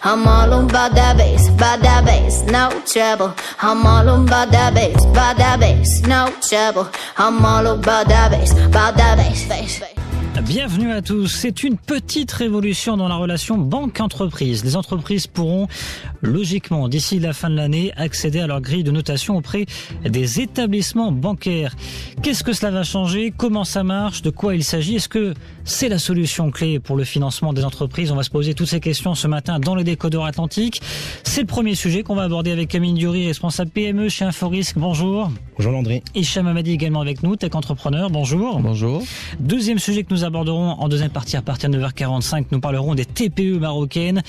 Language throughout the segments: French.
I'm all about that bass, no trouble. I'm all about that bass, no trouble. I'm all about that bass. Bienvenue à tous. C'est une petite révolution dans la relation banque-entreprise. Les entreprises pourront logiquement, d'ici la fin de l'année, accéder à leur grille de notation auprès des établissements bancaires. Qu'est-ce que cela va changer? Comment ça marche? De quoi il s'agit? Est-ce que c'est la solution clé pour le financement des entreprises? On va se poser toutes ces questions ce matin dans les Décodeurs Atlantiques. C'est le premier sujet qu'on va aborder avec Amine Diori, responsable PME chez Inforisque. Bonjour. Bonjour Landry. Hicham Hamadi également avec nous, tech entrepreneur. Bonjour. Bonjour. Deuxième sujet que nous aborderons en deuxième partie à partir de 9h45. Nous parlerons des TPE marocaines.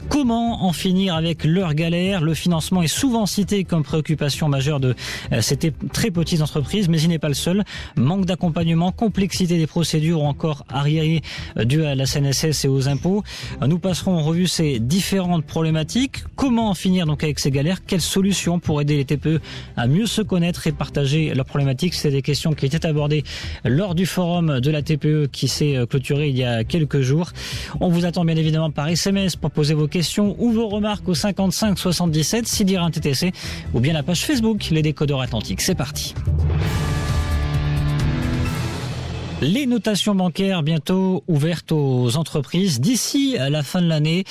Comment en finir avec leurs galères? Le financement est souvent cité comme préoccupation majeure de ces très petites entreprises, mais il n'est pas le seul. Manque d'accompagnement, complexité des procédures ou encore arriérés dû à la CNSS et aux impôts. Nous passerons en revue ces différentes problématiques. Comment en finir donc avec ces galères? Quelles solutions pour aider les TPE à mieux se connaître et partager leurs problématiques? C'est des questions qui étaient abordées lors du forum de la TPE qui s'est clôturé il y a quelques jours. On vous attend bien évidemment par SMS pour poser vos questions ou vos remarques au 55 77 6 dire un TTC ou bien la page Facebook Les Décodeurs Atlantiques. C'est parti. Les notations bancaires bientôt ouvertes aux entreprises d'ici à la fin de l'année.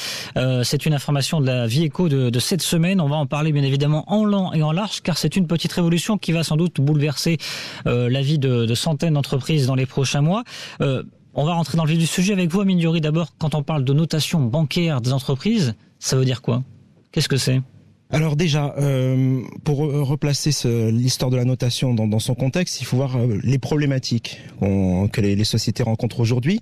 C'est une information de la Vie Éco de cette semaine. On va en parler bien évidemment en long et en large car c'est une petite révolution qui va sans doute bouleverser la vie de centaines d'entreprises dans les prochains mois. On va rentrer dans le vif du sujet avec vous, Amine Diori. D'abord, quand on parle de notation bancaire des entreprises, ça veut dire quoi? Qu'est-ce que c'est? Alors déjà, pour replacer l'histoire de la notation dans son contexte, il faut voir les problématiques que les sociétés rencontrent aujourd'hui.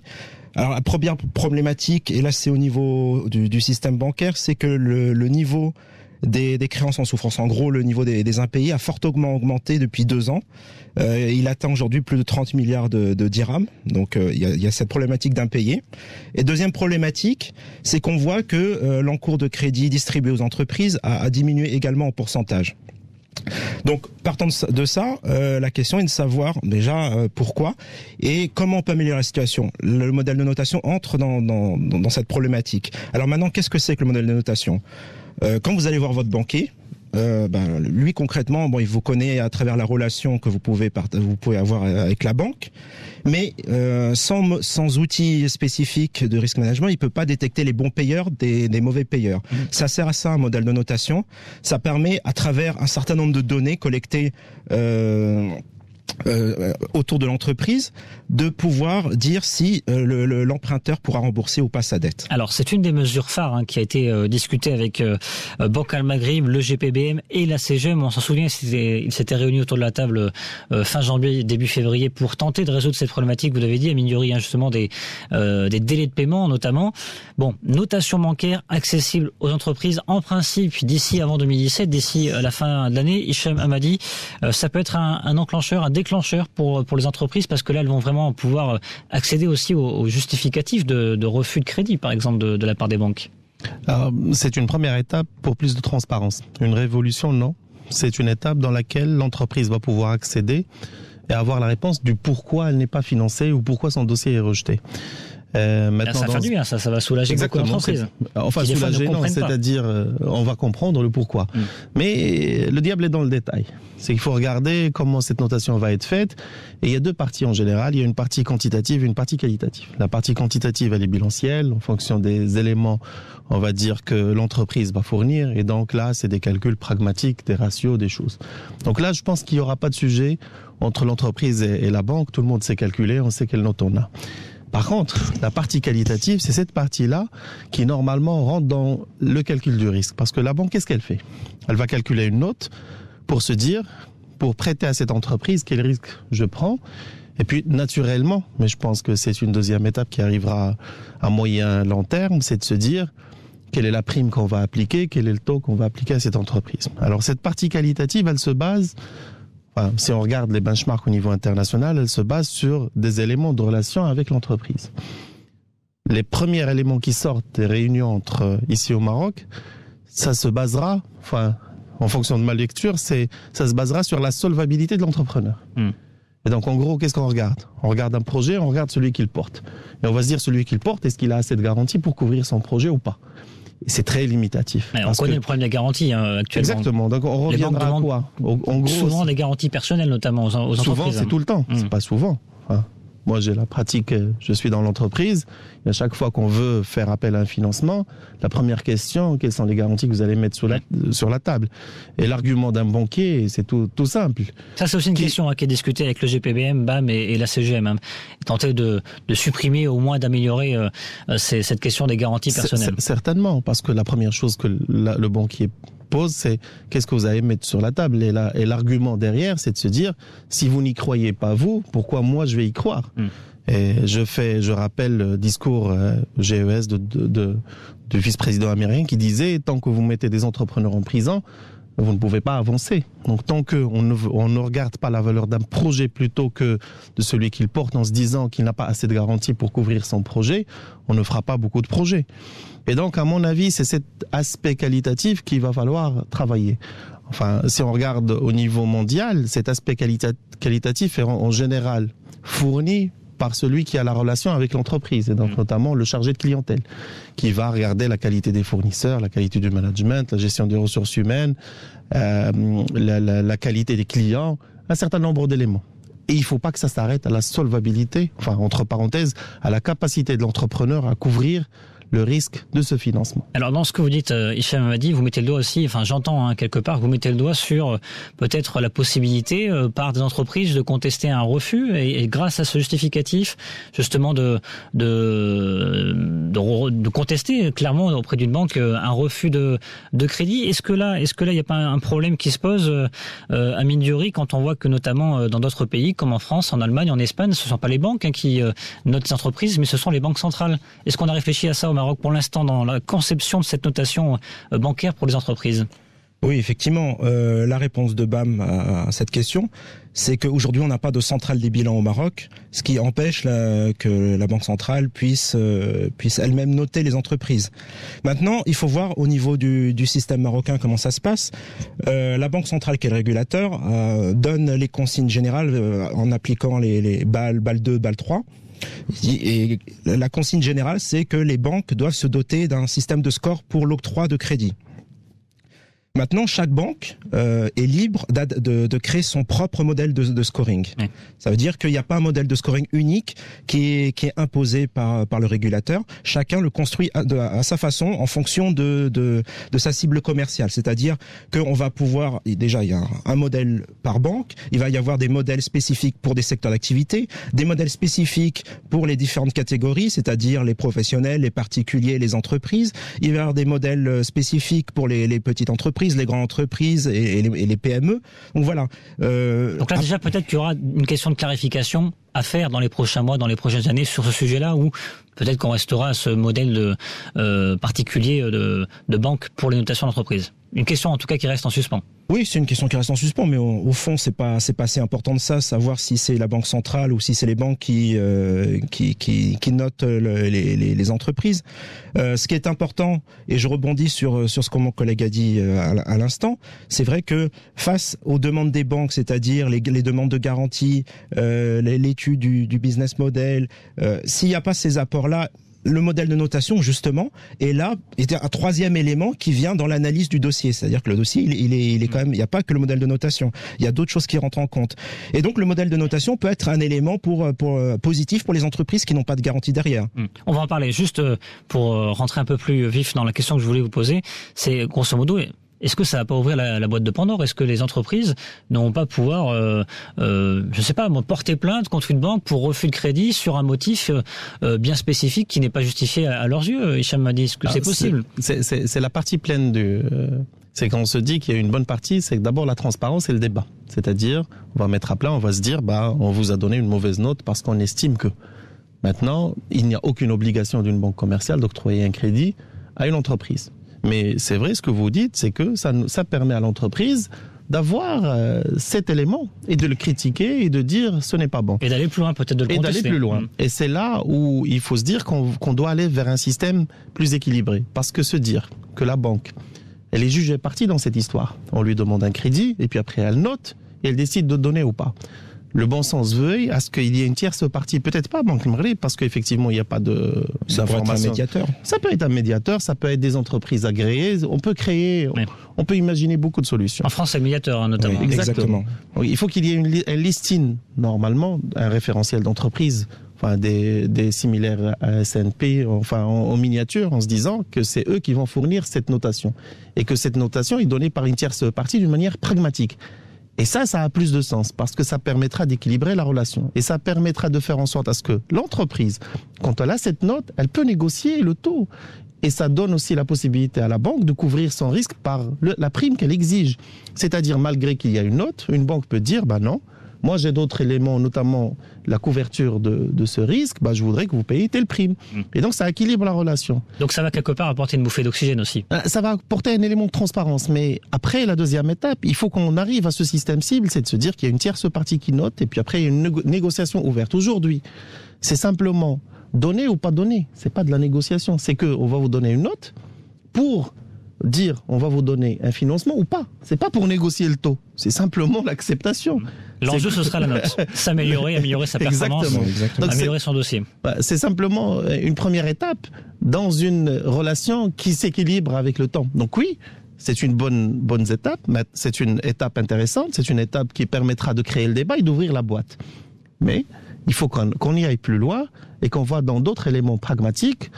Alors la première problématique, et là c'est au niveau du système bancaire, c'est que le niveau des créances en souffrance, en gros le niveau des impayés a fortement augmenté depuis 2 ans. Il atteint aujourd'hui plus de 30 milliards de dirhams. Donc il y a cette problématique d'impayés. Et deuxième problématique, c'est qu'on voit que l'encours de crédit distribué aux entreprises a diminué également en pourcentage. Donc partant de ça, la question est de savoir déjà pourquoi et comment on peut améliorer la situation. Le modèle de notation entre dans cette problématique. Alors maintenant, qu'est-ce que c'est que le modèle de notation? Quand vous allez voir votre banquier, lui concrètement, il vous connaît à travers la relation que vous pouvez avoir avec la banque, mais sans outils spécifiques de risk management, il peut pas détecter les bons payeurs des mauvais payeurs. Ça sert à ça un modèle de notation. Ça permet à travers un certain nombre de données collectées autour de l'entreprise de pouvoir dire si l'emprunteur pourra rembourser ou pas sa dette. Alors c'est une des mesures phares qui a été discutée avec Banque Al Maghrib, le GPBM et la CGM. On s'en souvient, ils s'étaient réunis autour de la table fin janvier, début février pour tenter de résoudre cette problématique. Vous l'avez dit, Amine Diori, justement des délais de paiement notamment. Bon, notation bancaire accessible aux entreprises en principe d'ici avant 2017, d'ici la fin de l'année. Hicham Hamadi, ça peut être un enclencheur, un déclencheur pour les entreprises parce que là elles vont vraiment pouvoir accéder aussi aux justificatifs de refus de crédit par exemple de la part des banques. Alors, c'est une première étape pour plus de transparence. Une révolution, non. C'est une étape dans laquelle l'entreprise va pouvoir accéder et avoir la réponse du pourquoi elle n'est pas financée ou pourquoi son dossier est rejeté. Maintenant, ça fait du bien, ça va soulager beaucoup d'entreprises. Enfin, soulager, non, c'est-à-dire, on va comprendre le pourquoi. Mais le diable est dans le détail. C'est qu'il faut regarder comment cette notation va être faite. Et il y a 2 parties en général. Il y a une partie quantitative et une partie qualitative. La partie quantitative, elle est bilancielle, en fonction des éléments, on va dire, que l'entreprise va fournir. Et donc là, c'est des calculs pragmatiques, des ratios, des choses. Donc là, je pense qu'il n'y aura pas de sujet entre l'entreprise et la banque. Tout le monde sait calculer, on sait quelle note on a. Par contre, la partie qualitative, c'est cette partie-là qui normalement rentre dans le calcul du risque. Parce que la banque, qu'est-ce qu'elle fait? Elle va calculer une note pour se dire, pour prêter à cette entreprise, quel risque je prends. Et puis, naturellement, mais je pense que c'est une deuxième étape qui arrivera à moyen long terme, c'est de se dire quelle est la prime qu'on va appliquer, quel est le taux qu'on va appliquer à cette entreprise. Alors, cette partie qualitative, elle se base... Enfin, si on regarde les benchmarks au niveau international, elle se base sur des éléments de relation avec l'entreprise. Les premiers éléments qui sortent des réunions ici au Maroc, ça se basera, en fonction de ma lecture, ça se basera sur la solvabilité de l'entrepreneur. Et donc, en gros, qu'est-ce qu'on regarde? On regarde un projet, on regarde celui qu'il porte. Et on va se dire, celui qu'il porte, est-ce qu'il a assez de garanties pour couvrir son projet ou pas? C'est très limitatif. On connaît le problème des garanties actuellement. Exactement. Donc on reviendra à quoi? En gros, souvent des garanties personnelles, notamment aux entreprises. Souvent, c'est tout le temps. C'est pas souvent. Moi, j'ai la pratique, je suis dans l'entreprise, et à chaque fois qu'on veut faire appel à un financement, la première question, quelles sont les garanties que vous allez mettre sur la table? Et l'argument d'un banquier, c'est tout simple. Ça, c'est aussi une question qui est discutée avec le GPBM, BAM et la CGM. Tenter de supprimer, au moins d'améliorer cette question des garanties personnelles. Certainement, parce que la première chose que le banquier pose, c'est qu'est-ce que vous allez mettre sur la table, et l'argument derrière, c'est de se dire, si vous n'y croyez pas vous, pourquoi moi je vais y croire? Et je rappelle le discours GES du vice-président américain qui disait, tant que vous mettez des entrepreneurs en prison, vous ne pouvez pas avancer. Donc tant qu'on ne regarde pas la valeur d'un projet plutôt que de celui qu'il porte en se disant qu'il n'a pas assez de garanties pour couvrir son projet, on ne fera pas beaucoup de projets. Et donc à mon avis, c'est cet aspect qualitatif qu'il va falloir travailler. Enfin, si on regarde au niveau mondial, cet aspect qualitatif est en général fourni par celui qui a la relation avec l'entreprise, et donc notamment le chargé de clientèle, qui va regarder la qualité des fournisseurs, la qualité du management, la gestion des ressources humaines, la qualité des clients, un certain nombre d'éléments. Et il ne faut pas que ça s'arrête à la solvabilité, enfin entre parenthèses, à la capacité de l'entrepreneur à couvrir le risque de ce financement. Alors dans ce que vous dites, Hicham Hamadi, vous mettez le doigt aussi, enfin j'entends quelque part, vous mettez le doigt sur peut-être la possibilité par des entreprises de contester un refus et grâce à ce justificatif justement de contester clairement auprès d'une banque un refus de crédit. Est-ce que là il n'y a pas un problème qui se pose à Mindiori quand on voit que notamment dans d'autres pays comme en France, en Allemagne, en Espagne, ce ne sont pas les banques qui notent les entreprises, mais ce sont les banques centrales. Est-ce qu'on a réfléchi à ça au Maroc pour l'instant dans la conception de cette notation bancaire pour les entreprises? Oui, effectivement. La réponse de BAM à cette question, c'est qu'aujourd'hui, on n'a pas de centrale des bilans au Maroc, ce qui empêche que la Banque centrale puisse elle-même noter les entreprises. Maintenant, il faut voir au niveau du système marocain comment ça se passe. La Banque centrale, qui est le régulateur, donne les consignes générales en appliquant les BAL 2, BAL 3. Et la consigne générale, c'est que les banques doivent se doter d'un système de score pour l'octroi de crédit. Maintenant, chaque banque est libre de créer son propre modèle de scoring. Oui. Ça veut dire qu'il n'y a pas un modèle de scoring unique qui est imposé par le régulateur. Chacun le construit à sa façon en fonction de sa cible commerciale. C'est-à-dire qu'on va pouvoir, déjà il y a un modèle par banque, il va y avoir des modèles spécifiques pour des secteurs d'activité, des modèles spécifiques pour les différentes catégories, c'est-à-dire les professionnels, les particuliers, les entreprises. Il va y avoir des modèles spécifiques pour les petites entreprises, les grandes entreprises et les PME. Donc voilà. Donc là déjà peut-être qu'il y aura une question de clarification à faire dans les prochains mois, dans les prochaines années sur ce sujet-là, où peut-être qu'on restera à ce modèle particulier de banque pour les notations d'entreprise. Une question en tout cas qui reste en suspens. Oui, c'est une question qui reste en suspens, mais au fond, c'est pas assez important de ça, savoir si c'est la banque centrale ou si c'est les banques qui notent les entreprises. Ce qui est important, et je rebondis sur ce que mon collègue a dit à l'instant, c'est vrai que face aux demandes des banques, c'est-à-dire les demandes de garantie, l'étude du business model, s'il n'y a pas ces apports-là, le modèle de notation, justement, est là, est un troisième élément qui vient dans l'analyse du dossier. C'est-à-dire que le dossier, il est quand même, il n'y a pas que le modèle de notation. Il y a d'autres choses qui rentrent en compte. Et donc, le modèle de notation peut être un élément positif pour les entreprises qui n'ont pas de garantie derrière. On va en parler. Juste pour rentrer un peu plus vif dans la question que je voulais vous poser, c'est grosso modo, est-ce que ça va pas ouvrir la boîte de Pandore? Est-ce que les entreprises n'ont pas pouvoir, je sais pas, porter plainte contre une banque pour refus de crédit sur un motif bien spécifique qui n'est pas justifié à leurs yeux? Hicham m'a dit, est-ce que c'est possible? C'est la partie pleine c'est quand on se dit qu'il y a une bonne partie, c'est que d'abord la transparence et le débat. C'est-à-dire, on va mettre à plat, on va se dire, on vous a donné une mauvaise note parce qu'on estime que. Maintenant, il n'y a aucune obligation d'une banque commerciale d'octroyer un crédit à une entreprise. Mais c'est vrai, ce que vous dites, c'est que ça permet à l'entreprise d'avoir cet élément et de le critiquer et de dire ce n'est pas bon. Et d'aller plus loin, peut-être de le contester. Et d'aller plus loin. Et c'est là où il faut se dire qu'on doit aller vers un système plus équilibré. Parce que se dire que la banque, elle est jugée partie dans cette histoire. On lui demande un crédit et puis après elle note et elle décide de donner ou pas. le bon sens veuille à ce qu'il y ait une tierce partie, peut-être pas Banque Maghreb, parce qu'effectivement il n'y a pas d'information. Ça peut être un médiateur. Ça peut être un médiateur, ça peut être des entreprises agréées. On peut créer, on peut imaginer beaucoup de solutions. En France, c'est le médiateur, notamment. Oui, exactement. Oui, il faut qu'il y ait un listing, normalement, un référentiel d'entreprise, enfin des similaires à SNP, enfin en miniature, en se disant que c'est eux qui vont fournir cette notation. Et que cette notation est donnée par une tierce partie d'une manière pragmatique. Et ça a plus de sens parce que ça permettra d'équilibrer la relation. Et ça permettra de faire en sorte à ce que l'entreprise, quand elle a cette note, elle peut négocier le taux. Et ça donne aussi la possibilité à la banque de couvrir son risque par la prime qu'elle exige. C'est-à-dire, malgré qu'il y a une note, une banque peut dire, non, moi j'ai d'autres éléments, notamment la couverture de ce risque, je voudrais que vous payiez telle prime. Et donc ça équilibre la relation. Donc ça va quelque part apporter une bouffée d'oxygène aussi. Ça va apporter un élément de transparence. Mais après, la deuxième étape, il faut qu'on arrive à ce système cible, c'est de se dire qu'il y a une tierce partie qui note, et puis après il y a une négociation ouverte. Aujourd'hui, c'est simplement donner ou pas donner. C'est pas de la négociation. C'est qu'on va vous donner une note pour dire on va vous donner un financement ou pas. C'est pas pour négocier le taux. C'est simplement l'acceptation. L'enjeu, ce sera la note. S'améliorer, améliorer sa performance, Exactement. améliorer son dossier. C'est simplement une première étape dans une relation qui s'équilibre avec le temps. Donc oui, c'est une bonne étape, mais c'est une étape intéressante, c'est une étape qui permettra de créer le débat et d'ouvrir la boîte. Mais il faut qu'on y aille plus loin et qu'on voit dans d'autres éléments pragmatiques.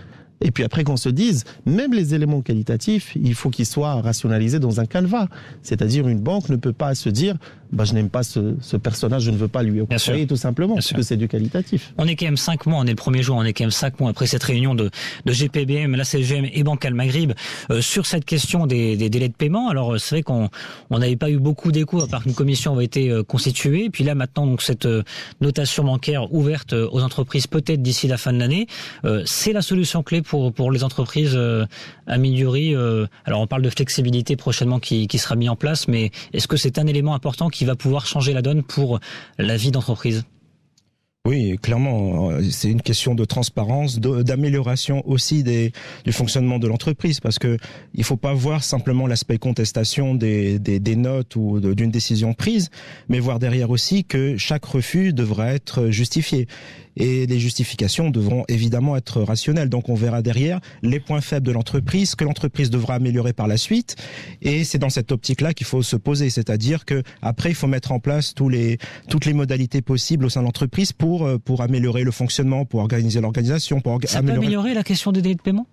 Et puis après qu'on se dise, même les éléments qualitatifs, il faut qu'ils soient rationalisés dans un canevas. C'est-à-dire une banque ne peut pas se dire, je n'aime pas ce personnage, je ne veux pas lui octroyer tout simplement, parce que c'est du qualitatif. On est quand même 5 mois, on est le premier jour, on est quand même 5 mois après cette réunion de GPBM, la CGM et Banque Al Maghrib sur cette question des délais de paiement. Alors c'est vrai qu'on n'avait pas eu beaucoup d'échos à part qu'une commission avait été constituée. Puis là maintenant, donc cette notation bancaire ouverte aux entreprises peut-être d'ici la fin de l'année, c'est la solution clé pour les entreprises à Minduri. Alors on parle de flexibilité prochainement qui sera mis en place, mais est-ce que c'est un élément important qui va pouvoir changer la donne pour la vie d'entreprise ? Oui, clairement, c'est une question de transparence, d'amélioration aussi du fonctionnement de l'entreprise, parce que il faut pas voir simplement l'aspect contestation des notes ou d'une décision prise, mais voir derrière aussi que chaque refus devra être justifié. Et les justifications devront évidemment être rationnelles. Donc on verra derrière les points faibles de l'entreprise, ce que l'entreprise devra améliorer par la suite. Et c'est dans cette optique-là qu'il faut se poser, c'est-à-dire que après il faut mettre en place toutes les modalités possibles au sein de l'entreprise pour améliorer le fonctionnement, pour organiser l'organisation, Ça peut améliorer la question des délais de paiement ?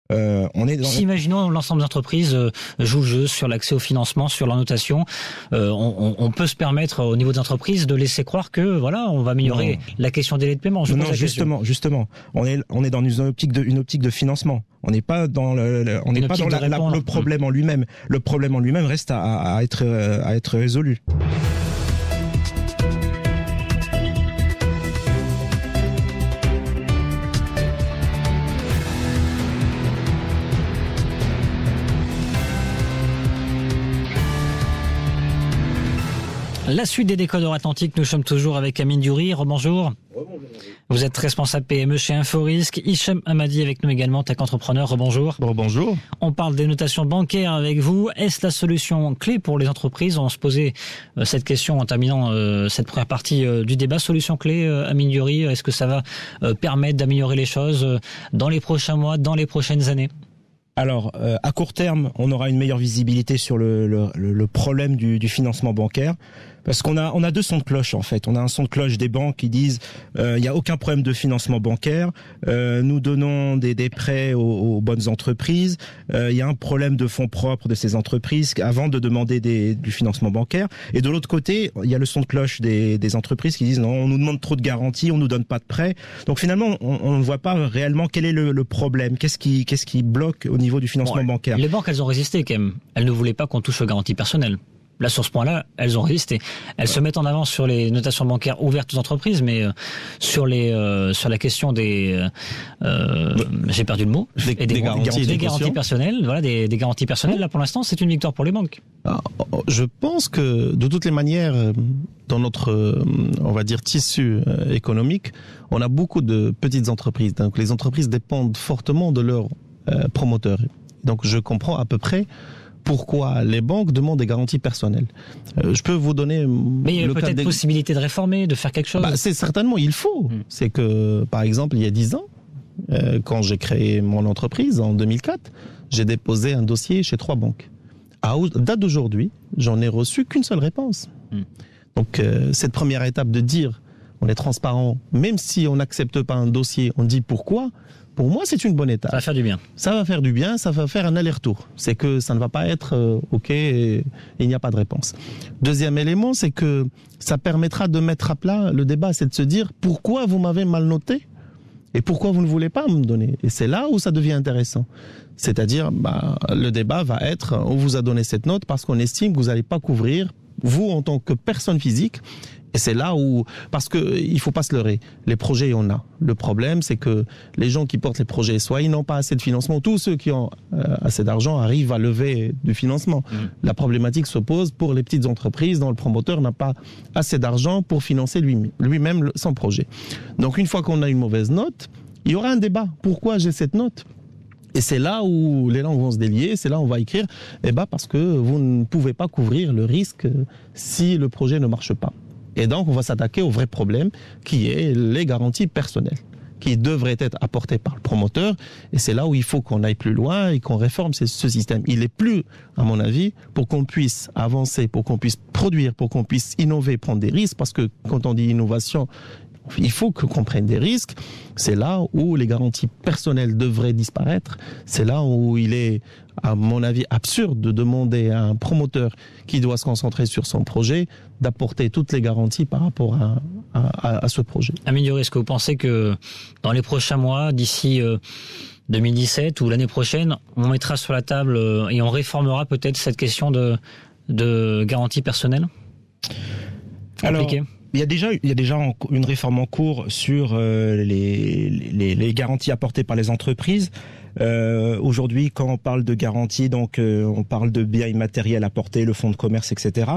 Si imaginons l'ensemble des entreprises jouent le jeu sur l'accès au financement, sur la notation, on peut se permettre au niveau des entreprises de laisser croire que on va améliorer la question des délais de paiement. Justement, on est dans une optique de financement. On n'est pas dans le problème en lui-même. Le problème en lui-même reste à être résolu. La suite des décodeurs atlantiques, nous sommes toujours avec Amine Diouri. Rebonjour. Vous êtes responsable PME chez Inforisque. Hicham Hamadi avec nous également, tech entrepreneur. Rebonjour. Rebonjour. On parle des notations bancaires avec vous. Est-ce la solution clé pour les entreprises ? On se posait cette question en terminant cette première partie du débat. Solution clé, Amine Diouri, est-ce que ça va permettre d'améliorer les choses dans les prochains mois, dans les prochaines années ? Alors, à court terme, on aura une meilleure visibilité sur le problème du financement bancaire. Parce qu'on a deux sons de cloche en fait. On a un son de cloche des banques qui disent il y a aucun problème de financement bancaire, nous donnons des prêts aux bonnes entreprises, il y a un problème de fonds propres de ces entreprises avant de demander du financement bancaire. Et de l'autre côté, il y a le son de cloche des entreprises qui disent non, on nous demande trop de garanties, on nous donne pas de prêts. Donc finalement, on ne voit pas réellement quel est le problème, qu'est-ce qui bloque au niveau du financement bancaire. Les banques, elles ont résisté quand même. Elles ne voulaient pas qu'on touche aux garanties personnelles. Là, sur ce point-là, elles ont résisté. Elles se mettent en avant sur les notations bancaires ouvertes aux entreprises, mais sur la question des j'ai perdu le mot, des garanties personnelles. Voilà, des garanties personnelles. Là, pour l'instant, c'est une victoire pour les banques. Je pense que de toutes les manières, dans notre, on va dire, tissu économique, on a beaucoup de petites entreprises. Donc, les entreprises dépendent fortement de leurs promoteurs. Donc, je comprends à peu près pourquoi les banques demandent des garanties personnelles. Je peux vous donner... Mais il y a peut-être possibilité de réformer, de faire quelque chose. C'est certainement, il faut. C'est que, par exemple, il y a 10 ans, quand j'ai créé mon entreprise, en 2004, j'ai déposé un dossier chez 3 banques. À date d'aujourd'hui, j'en ai reçu qu'une seule réponse. Donc, cette première étape de dire, on est transparent, même si on n'accepte pas un dossier, on dit pourquoi. Pour moi, c'est une bonne étape. Ça va faire du bien. Ça va faire du bien, ça va faire un aller-retour. C'est que ça ne va pas être OK, et il n'y a pas de réponse. Deuxième élément, c'est que ça permettra de mettre à plat le débat, c'est de se dire pourquoi vous m'avez mal noté et pourquoi vous ne voulez pas me donner. Et c'est là où ça devient intéressant. C'est-à-dire, le débat va être, on vous a donné cette note parce qu'on estime que vous n'allez pas couvrir, vous en tant que personne physique. Et c'est là où, parce que il faut pas se leurrer, les projets, on a. Le problème, c'est que les gens qui portent les projets, soit ils n'ont pas assez de financement, tous ceux qui ont assez d'argent arrivent à lever du financement. La problématique se pose pour les petites entreprises dont le promoteur n'a pas assez d'argent pour financer lui-même son projet. Donc une fois qu'on a une mauvaise note, il y aura un débat. Pourquoi j'ai cette note ? Et c'est là où les langues vont se délier, c'est là où on va écrire, parce que vous ne pouvez pas couvrir le risque si le projet ne marche pas. Et donc, on va s'attaquer au vrai problème, qui est les garanties personnelles, qui devraient être apportées par le promoteur. Et c'est là où il faut qu'on aille plus loin et qu'on réforme ce système. Il est plus, à mon avis, pour qu'on puisse avancer, pour qu'on puisse produire, pour qu'on puisse innover, prendre des risques, parce que quand on dit innovation, il faut qu'on prenne des risques. C'est là où les garanties personnelles devraient disparaître. C'est là où il est, à mon avis, absurde de demander à un promoteur qui doit se concentrer sur son projet d'apporter toutes les garanties par rapport à ce projet. Amine, est-ce que vous pensez que dans les prochains mois, d'ici 2017 ou l'année prochaine, on mettra sur la table et on réformera peut-être cette question de garantie personnelle ? Alors, il y a déjà une réforme en cours sur les garanties apportées par les entreprises. Aujourd'hui, quand on parle de garantie, donc on parle de biens immatériels apportés, le fonds de commerce, etc.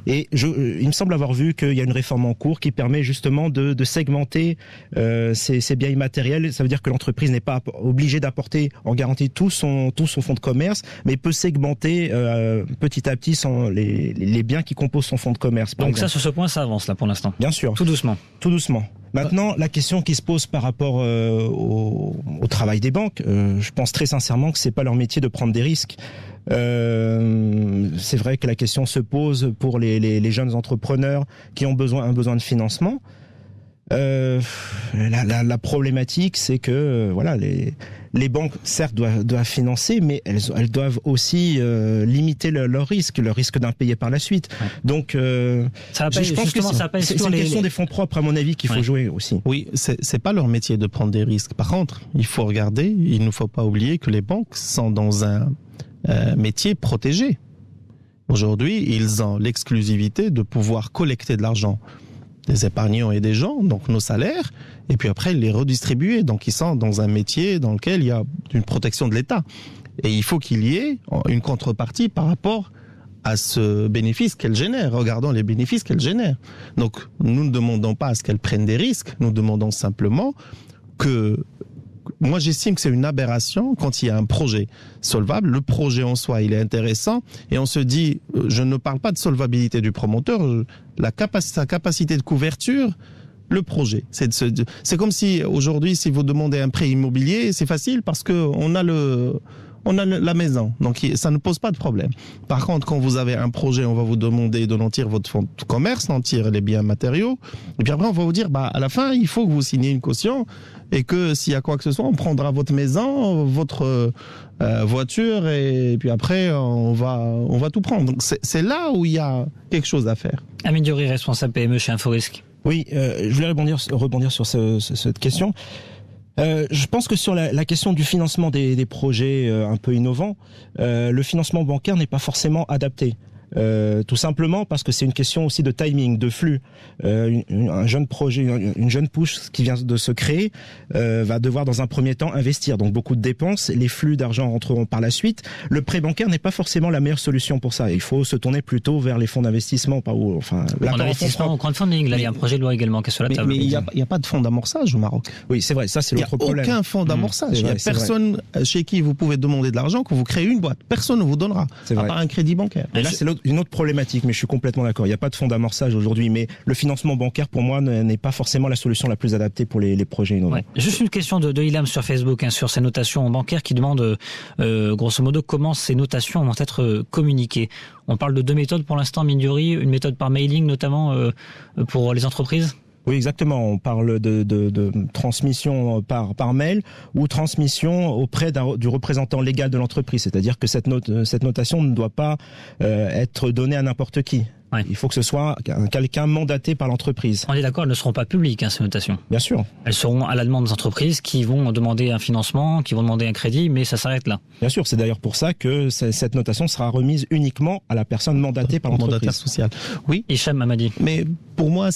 Et il me semble avoir vu qu'il y a une réforme en cours qui permet justement de segmenter ces biens immatériels. Ça veut dire que l'entreprise n'est pas obligée d'apporter en garantie tout son fonds de commerce, mais peut segmenter petit à petit les biens qui composent son fonds de commerce. Donc ça, sur ce point, ça avance là pour l'instant. Bien sûr. Tout doucement. Tout doucement. Maintenant, la question qui se pose par rapport au travail des banques, je pense très sincèrement que c'est pas leur métier de prendre des risques. C'est vrai que la question se pose pour les jeunes entrepreneurs qui ont un besoin de financement. La problématique, c'est que les banques certes doivent financer, mais elles doivent aussi limiter leur risque d'impayé par la suite. Ouais. Donc, je pense que c'est une question des fonds propres, à mon avis, qu'il faut jouer aussi. Oui, c'est pas leur métier de prendre des risques. Par contre, il faut regarder, il ne faut pas oublier que les banques sont dans un métier protégé. Aujourd'hui, ils ont l'exclusivité de pouvoir collecter de l'argent des épargnants et des gens, donc nos salaires, et puis après les redistribuer. Donc ils sont dans un métier dans lequel il y a une protection de l'État. Et il faut qu'il y ait une contrepartie par rapport à ce bénéfice qu'elles génèrent. Regardons les bénéfices qu'elles génèrent. Donc nous ne demandons pas à ce qu'elles prennent des risques, nous demandons simplement que... Moi, j'estime que c'est une aberration quand il y a un projet solvable. Le projet en soi, il est intéressant. Et on se dit, je ne parle pas de solvabilité du promoteur, sa capacité de couverture, le projet. C'est comme si aujourd'hui, si vous demandez un prêt immobilier, c'est facile parce qu'on a la maison, donc ça ne pose pas de problème. Par contre, quand vous avez un projet, on va vous demander de nantir votre fonds de commerce, nantir les biens matériaux, et puis après on va vous dire, à la fin, il faut que vous signiez une caution, et que s'il y a quoi que ce soit, on prendra votre maison, votre voiture, et puis après on va tout prendre. Donc c'est là où il y a quelque chose à faire. Amine Diori, responsable PME chez Inforisque. Oui, je voulais rebondir sur cette question. Je pense que sur la question du financement des projets un peu innovants, le financement bancaire n'est pas forcément adapté. Tout simplement parce que c'est une question aussi de timing, de flux. Un jeune projet, une jeune push qui vient de se créer va devoir dans un premier temps investir, donc beaucoup de dépenses. Les flux d'argent rentreront par la suite. Le prêt bancaire n'est pas forcément la meilleure solution pour ça. Il faut se tourner plutôt vers les fonds d'investissement, fonds d'investissement au crowdfunding. Là, il y a un projet de loi également qui est sur la table. Mais il n'y a pas de fonds d'amorçage au Maroc. Oui, c'est vrai. Ça, c'est l'autre problème. Il n'y a aucun fonds d'amorçage. Il n'y a personne chez qui vous pouvez demander de l'argent quand vous créez une boîte. Personne ne vous donnera. À part un crédit bancaire. Et là, c'est une autre problématique, mais je suis complètement d'accord. Il n'y a pas de fonds d'amorçage aujourd'hui, mais le financement bancaire, pour moi, n'est pas forcément la solution la plus adaptée pour les projets innovants. Ouais. Juste une question de Ilham sur Facebook, sur ces notations bancaires qui demande, grosso modo, comment ces notations vont être communiquées. On parle de 2 méthodes pour l'instant, Mindiouri, une méthode par mailing notamment pour les entreprises. Oui, exactement. On parle de transmission par mail ou transmission auprès du représentant légal de l'entreprise. C'est-à-dire que cette notation ne doit pas être donnée à n'importe qui. Ouais. Il faut que ce soit quelqu'un mandaté par l'entreprise. On est d'accord, elles ne seront pas publiques, ces notations. Bien sûr. Elles seront à la demande des entreprises qui vont demander un financement, qui vont demander un crédit, mais ça s'arrête là. Bien sûr, c'est d'ailleurs pour ça que cette notation sera remise uniquement à la personne mandatée par l'entreprise. Mandataire social. Oui. Hicham Hamadi. Mais pour moi,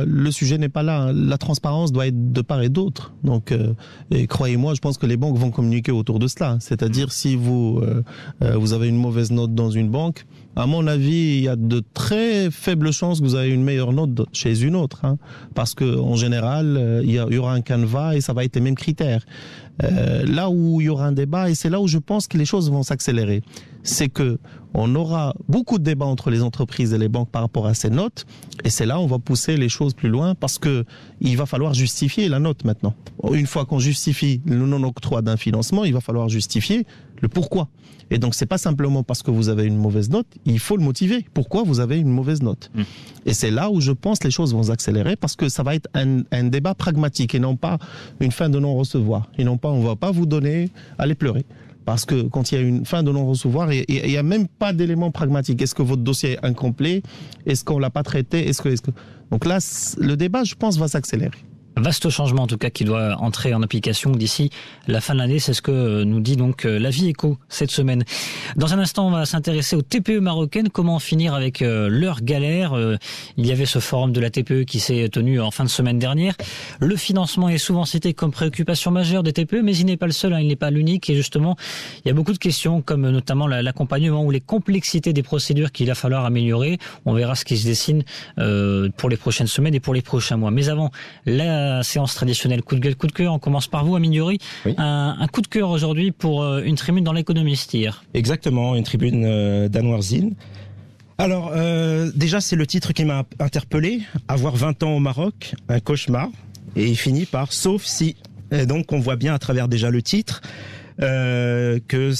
le sujet n'est pas là. La transparence doit être de part et d'autre. Donc, et croyez-moi, je pense que les banques vont communiquer autour de cela. C'est-à-dire, si vous avez une mauvaise note dans une banque, à mon avis, il y a de très faibles chances que vous ayez une meilleure note chez une autre, parce que en général, il y aura un canevas et ça va être les mêmes critères. Là où il y aura un débat, et c'est là où je pense que les choses vont s'accélérer, c'est que on aura beaucoup de débats entre les entreprises et les banques par rapport à ces notes, et c'est là où on va pousser les choses plus loin, parce que il va falloir justifier la note maintenant. Une fois qu'on justifie le non-octroi d'un financement, il va falloir justifier le pourquoi. Et donc, c'est pas simplement parce que vous avez une mauvaise note, il faut le motiver. Pourquoi vous avez une mauvaise note? Et c'est là où je pense que les choses vont s'accélérer, parce que ça va être un débat pragmatique et non pas une fin de non-recevoir. Et non pas, on va pas vous donner, allez pleurer. Parce que quand il y a une fin de non-recevoir, il n'y a même pas d'élément pragmatique. Est-ce que votre dossier est incomplet? Est-ce qu'on l'a pas traité? Donc là, le débat, je pense, va s'accélérer. Vaste changement en tout cas qui doit entrer en application d'ici la fin de l'année, c'est ce que nous dit donc la Vie Éco cette semaine. Dans un instant, on va s'intéresser aux TPE marocaines, comment finir avec leurs galères. Il y avait ce forum de la TPE qui s'est tenu en fin de semaine dernière. Le financement est souvent cité comme préoccupation majeure des TPE, mais il n'est pas le seul, il n'est pas l'unique, et justement, il y a beaucoup de questions comme notamment l'accompagnement ou les complexités des procédures qu'il va falloir améliorer. On verra ce qui se dessine pour les prochaines semaines et pour les prochains mois. Mais avant, la séance traditionnelle coup de gueule, coup de cœur. On commence par vous, Mindiouri. Oui. Un coup de cœur aujourd'hui pour une tribune dans l'Économiste hier. Exactement, une tribune d'Anwar Zine. Alors, déjà, c'est le titre qui m'a interpellé. Avoir 20 ans au Maroc, un cauchemar. Et il finit par « sauf si ». Et donc, on voit bien à travers déjà le titre que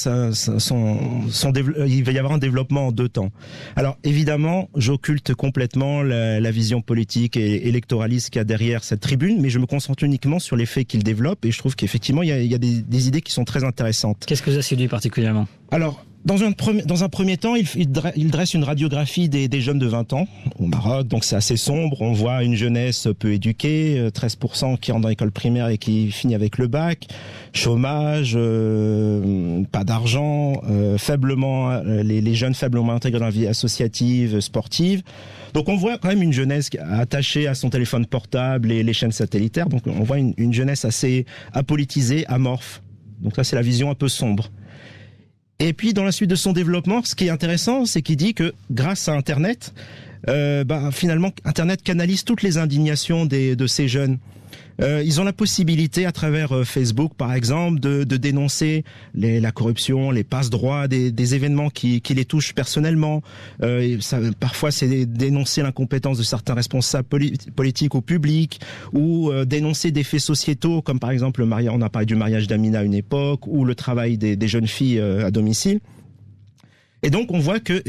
il va y avoir un développement en 2 temps. Alors évidemment, j'occulte complètement la vision politique et électoraliste qu'il y a derrière cette tribune, mais je me concentre uniquement sur les faits qu'il développe, et je trouve qu'effectivement il y a des idées qui sont très intéressantes. Qu'est-ce que vous a séduit particulièrement? Alors, dans un premier temps, il dresse une radiographie des jeunes de 20 ans au Maroc, donc c'est assez sombre. On voit une jeunesse peu éduquée, 13% qui rentre dans l'école primaire et qui finit avec le bac, chômage, pas d'argent, les jeunes faiblement intégrés dans la vie associative, sportive. Donc on voit quand même une jeunesse attachée à son téléphone portable et les chaînes satellitaires, donc on voit une jeunesse assez apolitisée, amorphe. Donc là c'est la vision un peu sombre. Et puis, dans la suite de son développement, ce qui est intéressant, c'est qu'il dit que grâce à Internet, finalement, Internet canalise toutes les indignations de ces jeunes. Ils ont la possibilité, à travers Facebook, par exemple, de dénoncer la corruption, les passe-droits, des événements qui les touchent personnellement. Parfois, c'est dénoncer l'incompétence de certains responsables politiques au public, ou dénoncer des faits sociétaux, comme par exemple, on a parlé du mariage d'Amina à une époque, ou le travail des jeunes filles à domicile. Et donc, on voit que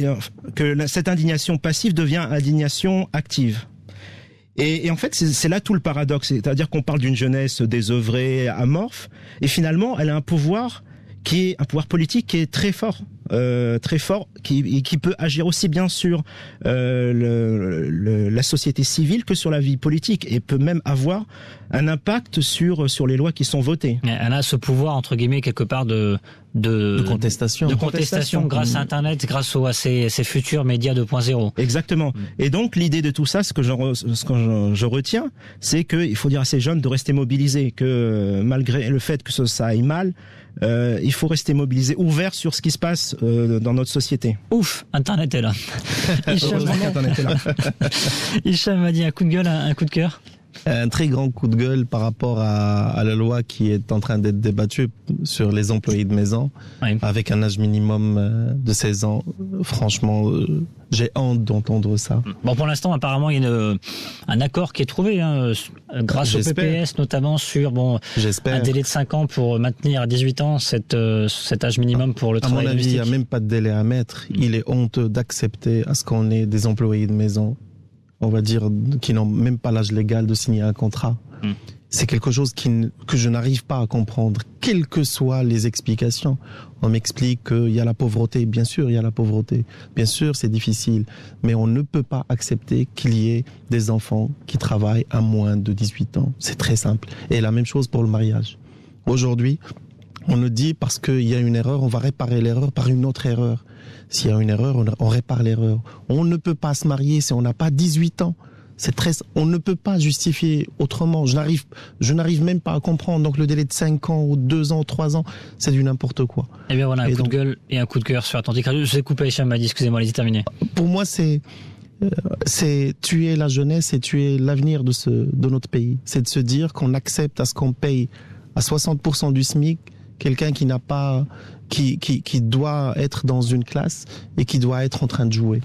cette indignation passive devient indignation active. Et en fait, c'est là tout le paradoxe. C'est-à-dire qu'on parle d'une jeunesse désœuvrée, amorphe, et finalement, elle a un pouvoir qui est un pouvoir politique qui est très fort, qui peut agir aussi bien sur la société civile que sur la vie politique, et peut même avoir un impact sur les lois qui sont votées. Elle a ce pouvoir, entre guillemets, quelque part de contestation. De contestation grâce à Internet, grâce à ces futurs médias 2.0. Exactement. Et donc, l'idée de tout ça, ce que je retiens, c'est qu'il faut dire à ces jeunes de rester mobilisés, que malgré le fait que ça aille mal, il faut rester mobilisé, ouvert sur ce qui se passe dans notre société. Ouf, Internet est là. Internet est là. Hicham m'a dit un coup de gueule, un coup de cœur. Un très grand coup de gueule par rapport à la loi qui est en train d'être débattue sur les employés de maison, oui, avec un âge minimum de 16 ans. Franchement, j'ai honte d'entendre ça. Bon, pour l'instant, apparemment, il y a un accord qui est trouvé, grâce au PPS, notamment sur un délai de 5 ans pour maintenir à 18 ans cet âge minimum pour le travail domestique. À mon avis, il n'y a même pas de délai à mettre. Il est honteux d'accepter à ce qu'on ait des employés de maison, on va dire, qui n'ont même pas l'âge légal de signer un contrat. C'est quelque chose que je n'arrive pas à comprendre, quelles que soient les explications. On m'explique qu'il y a la pauvreté. Bien sûr, il y a la pauvreté. Bien sûr, c'est difficile. Mais on ne peut pas accepter qu'il y ait des enfants qui travaillent à moins de 18 ans. C'est très simple. Et la même chose pour le mariage. Aujourd'hui, on nous dit parce qu'il y a une erreur, on va réparer l'erreur par une autre erreur. S'il y a une erreur, on répare l'erreur. On ne peut pas se marier si on n'a pas 18 ans. On ne peut pas justifier autrement. Je n'arrive même pas à comprendre. Donc le délai de 5 ans ou 2 ans, 3 ans, c'est du n'importe quoi. Eh bien voilà, un coup de gueule et un coup de cœur sur Atlantique Radio. Je vous ai coupé, Hicham m'a dit, excusez-moi, allez-y, terminez. Pour moi, c'est tuer la jeunesse et tuer l'avenir de notre pays. C'est de se dire qu'on accepte à ce qu'on paye à 60% du SMIC quelqu'un qui n'a pas, qui doit être dans une classe et qui doit être en train de jouer.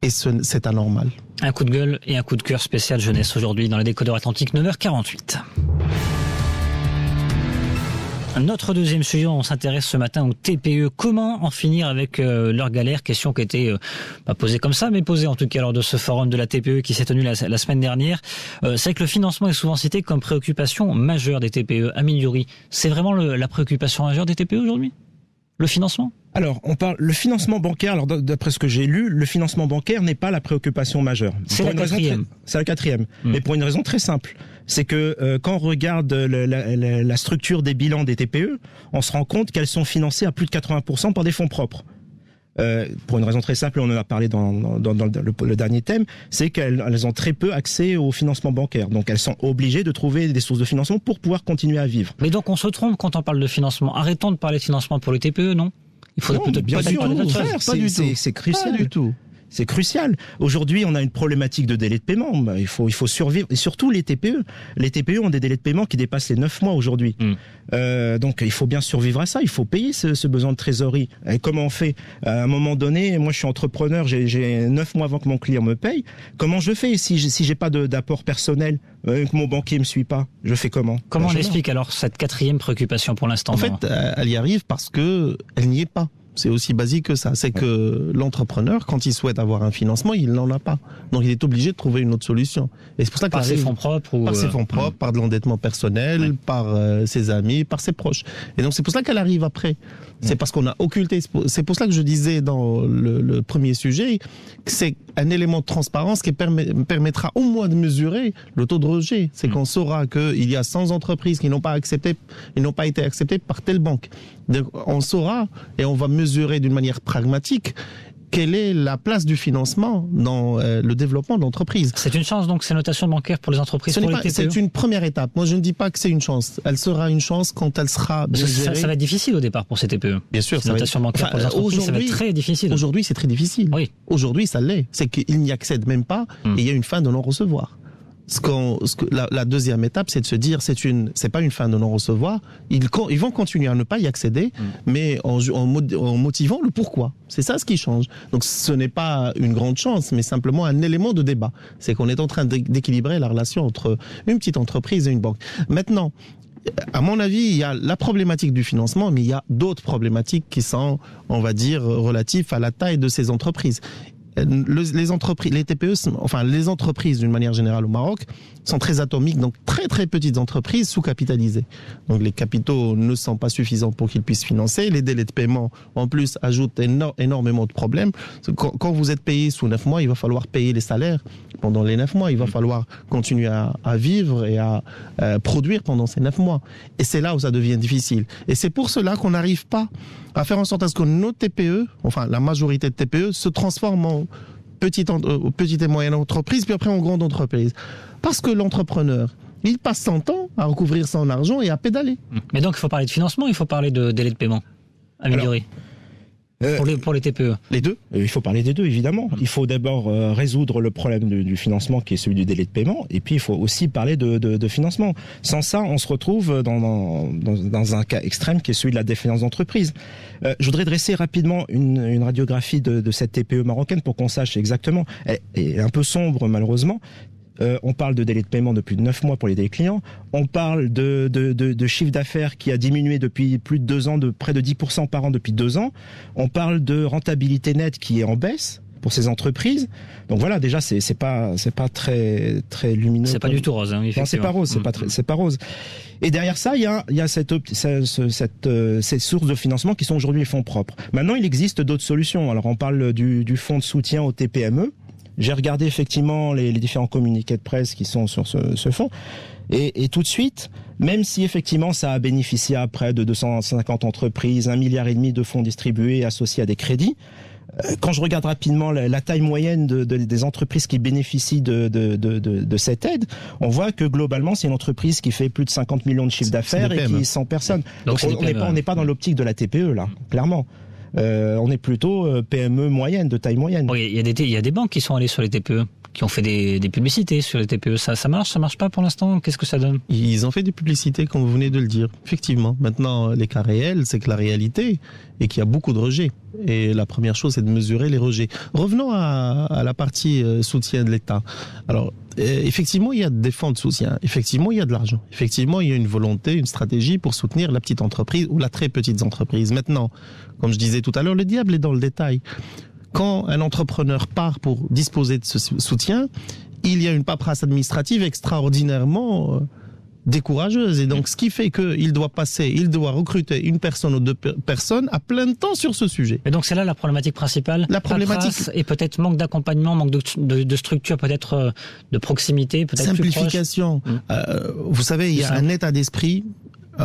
Et c'est anormal. Un coup de gueule et un coup de cœur spécial jeunesse aujourd'hui dans les décodeurs Atlantiques, 9h48. Notre deuxième sujet, on s'intéresse ce matin au TPE. Comment en finir avec leur galère? Question qui a été pas posée comme ça, mais posée en tout cas lors de ce forum de la TPE qui s'est tenu la semaine dernière. C'est vrai que le financement est souvent cité comme préoccupation majeure des TPE. Amine Youri, c'est vraiment la préoccupation majeure des TPE aujourd'hui? Le financement? Alors, on parle le financement bancaire. Alors, d'après ce que j'ai lu, le financement bancaire n'est pas la préoccupation majeure. C'est la quatrième. C'est la quatrième. Mais pour une raison très simple, c'est que quand on regarde la structure des bilans des TPE, on se rend compte qu'elles sont financées à plus de 80% par des fonds propres. Pour une raison très simple, on en a parlé dans le dernier thème, c'est qu'elles ont très peu accès au financement bancaire. Donc elles sont obligées de trouver des sources de financement pour pouvoir continuer à vivre. Mais donc on se trompe quand on parle de financement. Arrêtons de parler de financement pour les TPE, non? Il faudrait peut-être bien sûr, parler d'autre chose. C'est crucial. Pas du tout. C'est crucial. Aujourd'hui, on a une problématique de délai de paiement. Il faut survivre. Et surtout les TPE. Les TPE ont des délais de paiement qui dépassent les 9 mois aujourd'hui. Donc, il faut bien survivre à ça. Il faut payer ce besoin de trésorerie. Et comment on fait? À un moment donné, moi, je suis entrepreneur. J'ai 9 mois avant que mon client me paye. Comment je fais si j'ai pas d'apport personnel, que mon banquier me suit pas? Je fais comment? Comment on explique alors cette quatrième préoccupation pour l'instant? En fait, elle y arrive parce que elle n'y est pas. C'est aussi basique que ça. C'est que l'entrepreneur, quand il souhaite avoir un financement, il n'en a pas. Donc il est obligé de trouver une autre solution. Et c'est pour ça que par ses fonds propres par ses fonds propres, par de l'endettement personnel, par ses amis, par ses proches. Et donc c'est pour ça qu'elle arrive après. C'est parce qu'on a occulté. C'est pour ça que je disais dans le premier sujet que c'est un élément de transparence qui permettra au moins de mesurer le taux de rejet. C'est qu'on saura qu'il y a 100 entreprises qui n'ont pas été acceptées par telle banque. Donc on saura et on va mesurer d'une manière pragmatique quelle est la place du financement dans le développement de l'entreprise. C'est une chance donc ces notations bancaires pour les entreprises, pour les TPE? C'est une première étape. Moi je ne dis pas que c'est une chance. Elle sera une chance quand elle sera bien gérée. Ça va être difficile au départ pour ces TPE. Bien sûr. Ces notations bancaires pour les entreprises, ça va être très difficile. Aujourd'hui c'est très difficile. Oui. Aujourd'hui ça l'est. C'est qu'ils n'y accèdent même pas et il y a une fin de non-recevoir. La deuxième étape, c'est de se dire, c'est pas une fin de non-recevoir. Ils vont continuer à ne pas y accéder, mais en motivant le pourquoi. C'est ça ce qui change. Donc, ce n'est pas une grande chance, mais simplement un élément de débat. C'est qu'on est en train d'équilibrer la relation entre une petite entreprise et une banque. Maintenant, à mon avis, il y a la problématique du financement, mais il y a d'autres problématiques qui sont, on va dire, relatives à la taille de ces entreprises. les entreprises, les TPE, enfin les entreprises d'une manière générale au Maroc sont très atomiques, donc très très petites entreprises sous-capitalisées. Donc les capitaux ne sont pas suffisants pour qu'ils puissent financer. Les délais de paiement en plus ajoutent énormément de problèmes. Quand vous êtes payé sous 9 mois, il va falloir payer les salaires pendant les 9 mois. Il va falloir continuer à vivre et à produire pendant ces 9 mois. Et c'est là où ça devient difficile. Et c'est pour cela qu'on n'arrive pas à faire en sorte à ce que nos TPE, enfin la majorité de TPE, se transforment en petites et moyennes entreprises, puis après en grandes entreprises. Parce que l'entrepreneur, il passe son temps à recouvrir son argent et à pédaler. Mais donc il faut parler de financement, il faut parler de délai de paiement amélioré. Pour les TPE. Les deux. Il faut parler des deux, évidemment. Il faut d'abord résoudre le problème du financement, qui est celui du délai de paiement, et puis il faut aussi parler de financement. Sans ça, on se retrouve dans un cas extrême qui est celui de la défaillance d'entreprise. Je voudrais dresser rapidement une radiographie de cette TPE marocaine pour qu'on sache exactement. Elle est un peu sombre, malheureusement. On parle de délai de paiement de plus de 9 mois pour les clients. On parle de chiffre d'affaires qui a diminué depuis plus de 2 ans, de près de 10% par an depuis 2 ans. On parle de rentabilité nette qui est en baisse pour ces entreprises. Donc voilà, déjà c'est pas très très lumineux. C'est pas du tout rose, hein, non, c'est pas rose, c'est pas rose. Et derrière ça, il y a ces sources de financement qui sont aujourd'hui les fonds propres. Maintenant, il existe d'autres solutions. Alors on parle du fonds de soutien aux TPME. J'ai regardé effectivement les différents communiqués de presse qui sont sur ce fonds. Et tout de suite, même si effectivement ça a bénéficié à près de 250 entreprises, 1,5 milliard de fonds distribués associés à des crédits, quand je regarde rapidement la taille moyenne des entreprises qui bénéficient de cette aide, on voit que globalement c'est une entreprise qui fait plus de 50 millions de chiffres d'affaires et qui est 100 personnes. Donc on n'est pas dans l'optique de la TPE là, clairement. On est plutôt PME moyenne, de taille moyenne. Bon, il y a des banques qui sont allées sur les TPE, qui ont fait des publicités sur les TPE. Ça marche pas pour l'instant? Qu'est-ce que ça donne? Ils ont fait des publicités, comme vous venez de le dire. Effectivement. Maintenant, les cas réels, c'est que la réalité est qu'il y a beaucoup de rejets. Et la première chose, c'est de mesurer les rejets. Revenons à la partie soutien de l'État. Alors, effectivement, il y a des fonds de soutien. Effectivement, il y a de l'argent. Effectivement, il y a une volonté, une stratégie pour soutenir la petite entreprise ou la très petite entreprise. Maintenant, comme je disais tout à l'heure, le diable est dans le détail. Quand un entrepreneur part pour disposer de ce soutien, il y a une paperasse administrative extraordinairement décourageuse. Et donc, ce qui fait qu'il doit recruter une personne ou 2 personnes à plein temps sur ce sujet. Et donc, c'est là la problématique principale. La problématique. Et peut-être manque d'accompagnement, manque de structure, peut-être de proximité, peut-être simplification. Vous savez, il y a un état d'esprit.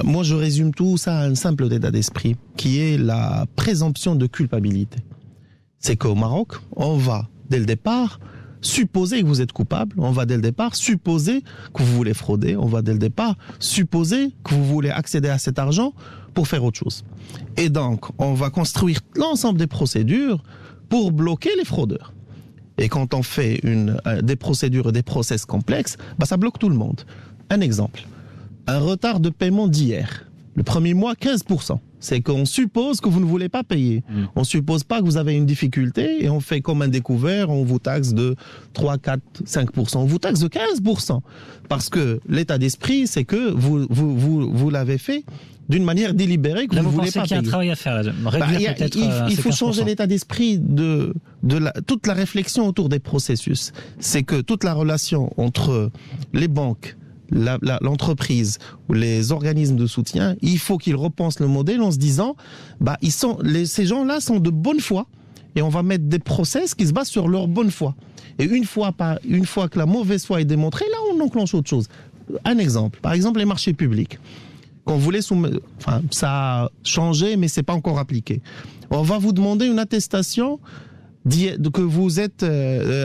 Moi, je résume tout ça à un simple état d'esprit, qui est la présomption de culpabilité. C'est qu'au Maroc, on va, dès le départ, supposer que vous êtes coupable, on va dès le départ supposer que vous voulez frauder, on va dès le départ supposer que vous voulez accéder à cet argent pour faire autre chose. Et donc, on va construire l'ensemble des procédures pour bloquer les fraudeurs. Et quand on fait des procédures et des process complexes, ça bloque tout le monde. Un exemple, un retard de paiement d'hier. Le premier mois, 15%. C'est qu'on suppose que vous ne voulez pas payer. On suppose pas que vous avez une difficulté et on fait comme un découvert, on vous taxe de 3, 4, 5%. On vous taxe de 15%. Parce que l'état d'esprit, c'est que vous l'avez fait d'une manière délibérée que vous ne voulez pas payer. Qu'il y a un travail à faire. Il faut changer l'état d'esprit toute la réflexion autour des processus. C'est que toute la relation entre les banques, l'entreprise ou les organismes de soutien, il faut qu'ils repensent le modèle en se disant, ces gens-là sont de bonne foi et on va mettre des process qui se basent sur leur bonne foi. Et une fois que la mauvaise foi est démontrée, là on enclenche autre chose. Un exemple, par exemple les marchés publics. Quand vous voulez ça a changé mais c'est pas encore appliqué. On va vous demander une attestation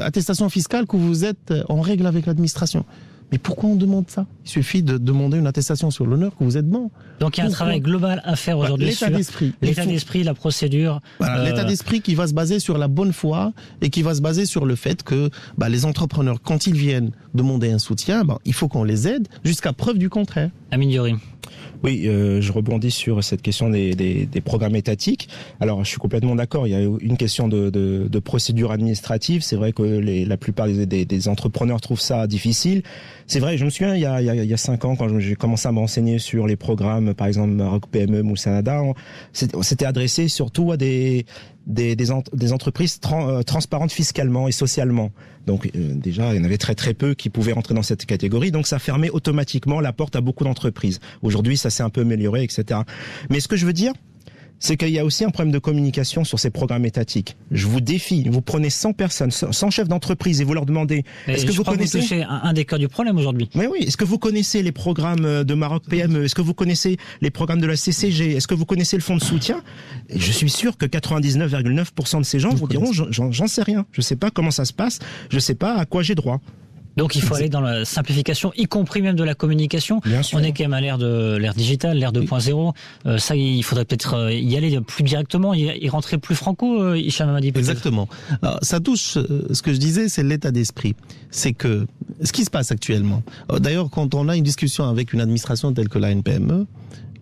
attestation fiscale que vous êtes en règle avec l'administration. Mais pourquoi on demande ça? Il suffit de demander une attestation sur l'honneur que vous êtes bon. Donc il y a un travail global à faire aujourd'hui l'état d'esprit. L'état d'esprit, la procédure. Voilà, l'état d'esprit qui va se baser sur la bonne foi et qui va se baser sur le fait que les entrepreneurs, quand ils viennent demander un soutien, il faut qu'on les aide jusqu'à preuve du contraire. Amine Diori. Oui, je rebondis sur cette question des programmes étatiques. Alors, je suis complètement d'accord. Il y a une question de procédure administrative. C'est vrai que la plupart des entrepreneurs trouvent ça difficile. C'est vrai, je me souviens, il y a 5 ans, quand j'ai commencé à me renseigner sur les programmes, par exemple, Maroc PME, Moussanada, c'était adressé surtout à des des entreprises transparentes fiscalement et socialement. Donc déjà, il y en avait très très peu qui pouvaient rentrer dans cette catégorie. Donc ça fermait automatiquement la porte à beaucoup d'entreprises. Aujourd'hui, ça s'est un peu amélioré, etc. Mais ce que je veux dire, c'est qu'il y a aussi un problème de communication sur ces programmes étatiques. Je vous défie, vous prenez 100 personnes, 100 chefs d'entreprise et vous leur demandez, est-ce que vous connaissez... Vous touchez un des cœurs du problème aujourd'hui. Mais oui, est-ce que vous connaissez les programmes de Maroc PME? Est-ce que vous connaissez les programmes de la CCG? Est-ce que vous connaissez le fonds de soutien? Et je suis sûr que 99,9% de ces gens vous diront, j'en sais rien. Je sais pas comment ça se passe, je sais pas à quoi j'ai droit. Donc il faut aller dans la simplification, y compris même de la communication. On est quand même à l'ère digitale, l'ère 2.0. Ça, il faudrait peut-être y aller plus directement, y rentrer plus franco, Hicham Hamadi. Exactement. Alors, ça touche, ce que je disais, c'est l'état d'esprit. C'est que ce qui se passe actuellement. D'ailleurs, quand on a une discussion avec une administration telle que l'ANPME,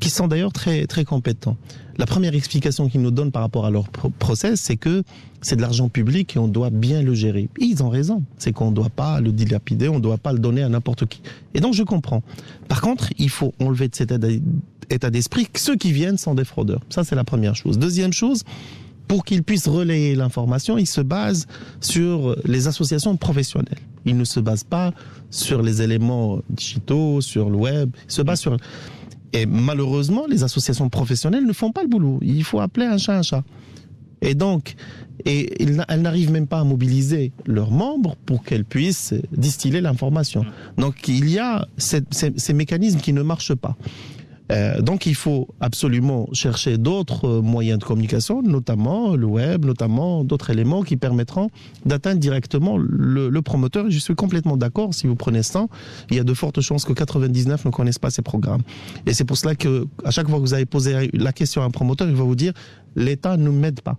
qui sont d'ailleurs très très compétents. La première explication qu'ils nous donnent par rapport à leur process, c'est que c'est de l'argent public et on doit bien le gérer. Et ils ont raison, c'est qu'on ne doit pas le dilapider, on ne doit pas le donner à n'importe qui. Et donc je comprends. Par contre, il faut enlever de cet état d'esprit que ceux qui viennent sont des fraudeurs. Ça, c'est la première chose. Deuxième chose, pour qu'ils puissent relayer l'information, ils se basent sur les associations professionnelles. Ils ne se basent pas sur les éléments digitaux, sur le web, ils se basent sur... Et malheureusement, les associations professionnelles ne font pas le boulot. Il faut appeler un chat un chat. Et donc, elles n'arrivent même pas à mobiliser leurs membres pour qu'elles puissent distiller l'information. Donc, il y a ces mécanismes qui ne marchent pas. Donc, il faut absolument chercher d'autres moyens de communication, notamment le web, notamment d'autres éléments qui permettront d'atteindre directement le promoteur. Et je suis complètement d'accord, si vous prenez 100, il y a de fortes chances que 99 ne connaissent pas ces programmes. Et c'est pour cela que à chaque fois que vous avez posé la question à un promoteur, il va vous dire « l'État ne m'aide pas ».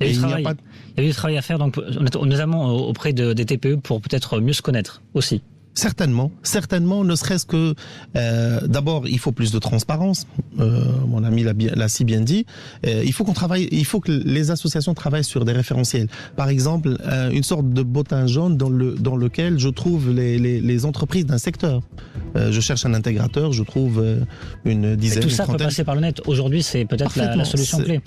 Il y a du travail à faire, donc, notamment auprès des TPE pour peut-être mieux se connaître aussi. Certainement, ne serait-ce que d'abord il faut plus de transparence. Mon ami l'a si bien dit. Il faut que les associations travaillent sur des référentiels. Par exemple, une sorte de bottin jaune dans lequel je trouve les entreprises d'un secteur. Je cherche un intégrateur, je trouve une dizaine. Et tout ça peut passer par le net. Aujourd'hui, c'est peut-être la solution clé.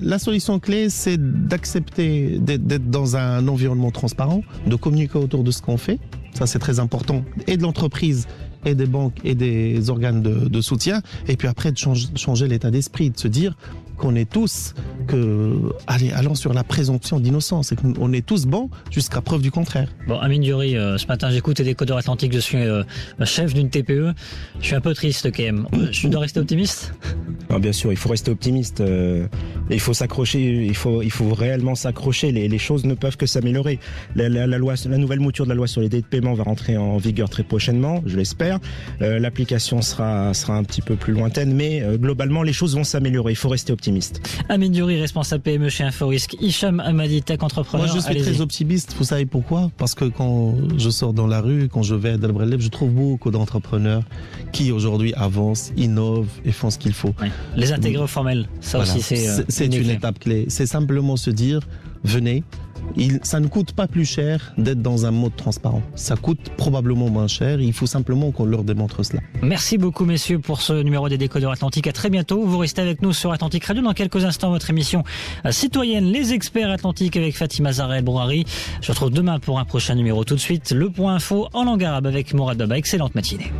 La solution clé, c'est d'accepter d'être dans un environnement transparent, de communiquer autour de ce qu'on fait. Ça, c'est très important, et de l'entreprise, et des banques, et des organes de soutien. Et puis après, de changer l'état d'esprit, de se dire qu'on est tous, allant sur la présomption d'innocence, et qu'on est tous bons jusqu'à preuve du contraire. Bon, Amine Diouri, ce matin, j'écoute les Décodeurs Atlantiques, je suis chef d'une TPE. Je suis un peu triste quand même. Je dois rester optimiste? Non, bien sûr, il faut rester optimiste. Il faut s'accrocher, il faut réellement s'accrocher. Les choses ne peuvent que s'améliorer. La nouvelle mouture de la loi sur les délais de paiement va rentrer en vigueur très prochainement, je l'espère. L'application sera un petit peu plus lointaine, mais globalement, les choses vont s'améliorer. Il faut rester optimiste. Amine Diouri, responsable PME chez Inforisque. Hicham Hamadi, tech entrepreneur. Moi, je suis très optimiste. Vous savez pourquoi? Parce que quand je sors dans la rue, quand je vais à Delbreleb, je trouve beaucoup d'entrepreneurs qui aujourd'hui avancent, innovent et font ce qu'il faut. Oui. Les intégrer formels, ça voilà. Aussi c'est une étape clé. C'est simplement se dire, venez. Ça ne coûte pas plus cher d'être dans un mode transparent. Ça coûte probablement moins cher. Il faut simplement qu'on leur démontre cela. Merci beaucoup, messieurs, pour ce numéro des Décodeurs Atlantiques. À très bientôt. Vous restez avec nous sur Atlantique Radio. Dans quelques instants, votre émission citoyenne, les experts Atlantiques avec Fatima Zahra El Brouhari. Je vous retrouve demain pour un prochain numéro. Tout de suite, le point info en langue arabe avec Mourad Baba. Excellente matinée.